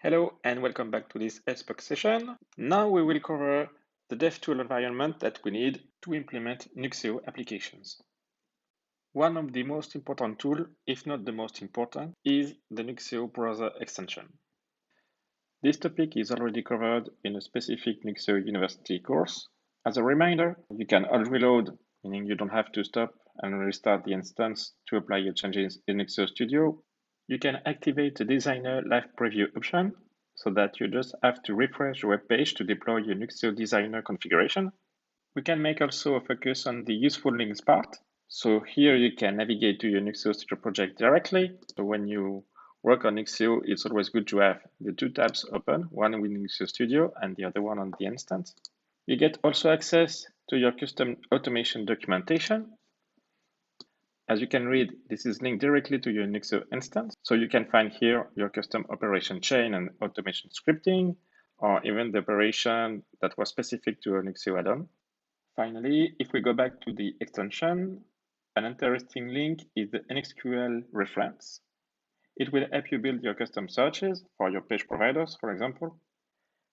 Hello and welcome back to this SPOC session. Now we will cover the DevTool environment that we need to implement Nuxeo applications. One of the most important tools, if not the most important, is the Nuxeo browser extension. This topic is already covered in a specific Nuxeo University course. As a reminder, you can auto-reload, meaning you don't have to stop and restart the instance to apply your changes in Nuxeo Studio. You can activate the Designer Live Preview option so that you just have to refresh your web page to deploy your Nuxeo Designer configuration. We can make also a focus on the useful links part. So here you can navigate to your Nuxeo Studio project directly. So when you work on Nuxeo, it's always good to have the two tabs open, one with Nuxeo Studio and the other one on the instance. You get also access to your custom automation documentation. As you can read, this is linked directly to your Nuxeo instance. So you can find here your custom operation chain and automation scripting, or even the operation that was specific to a Nuxeo add-on. Finally, if we go back to the extension, an interesting link is the NSQL reference. It will help you build your custom searches for your page providers, for example,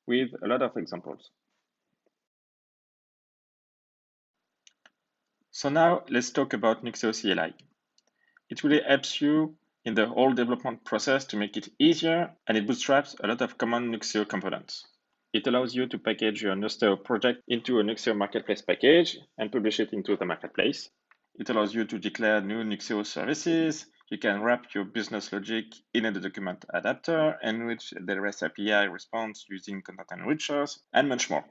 with a lot of examples. So now let's talk about Nuxeo CLI. It really helps you in the whole development process to make it easier, and it bootstraps a lot of common Nuxeo components. It allows you to package your Nuxeo project into a Nuxeo marketplace package and publish it into the marketplace. It allows you to declare new Nuxeo services. You can wrap your business logic in a document adapter, enrich the REST API response using content enrichers, and much more.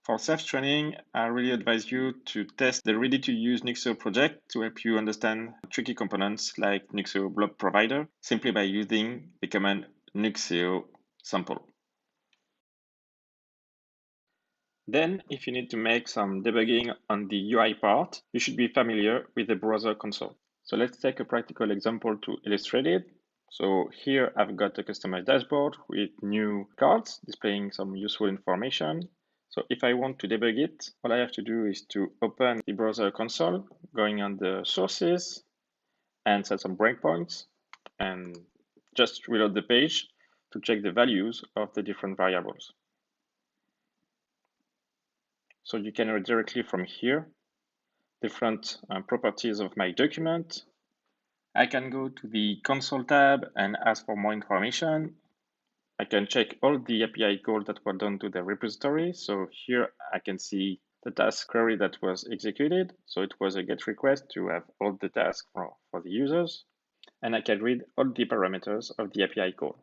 For self-training, I really advise you to test the ready-to-use Nuxeo project to help you understand tricky components like Nuxeo blob provider simply by using the command Nuxeo sample. Then, if you need to make some debugging on the UI part, you should be familiar with the browser console. So let's take a practical example to illustrate it. So here I've got a customized dashboard with new cards displaying some useful information. So if I want to debug it, all I have to do is to open the browser console, going on the sources and set some breakpoints and just reload the page to check the values of the different variables. So you can read directly from here different properties of my document. I can go to the console tab and ask for more information. I can check all the API calls that were done to the repository. So here I can see the task query that was executed. So it was a GET request to have all the tasks for the users. And I can read all the parameters of the API call.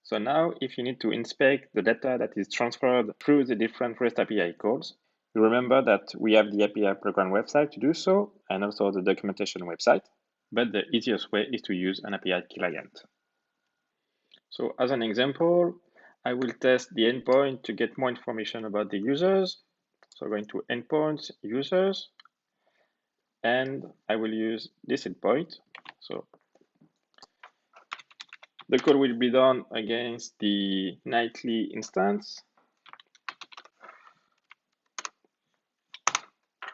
So now if you need to inspect the data that is transferred through the different REST API calls, you remember that we have the API program website to do so, and also the documentation website. But the easiest way is to use an API client. So as an example, I will test the endpoint to get more information about the users. So going to endpoints, users, and I will use this endpoint. So the call will be done against the nightly instance.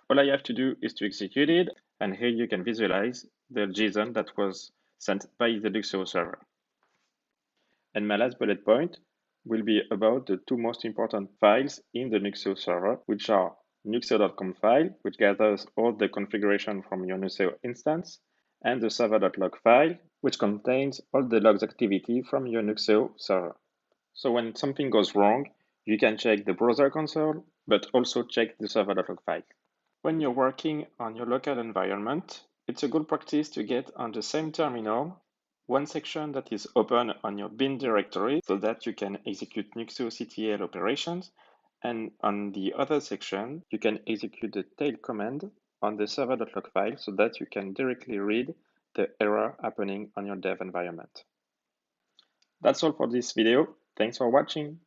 All I have to do is to execute it, and here you can visualize the JSON that was sent by the Nuxeo server. And my last bullet point will be about the two most important files in the Nuxeo server, which are nuxeo.com file, which gathers all the configuration from your Nuxeo instance, and the server.log file, which contains all the logs activity from your Nuxeo server. So when something goes wrong, you can check the browser console, but also check the server.log file. When you're working on your local environment, it's a good practice to get on the same terminal one section that is open on your bin directory so that you can execute nuxeoctl operations, and on the other section, you can execute the tail command on the server.log file so that you can directly read the error happening on your dev environment. That's all for this video. Thanks for watching.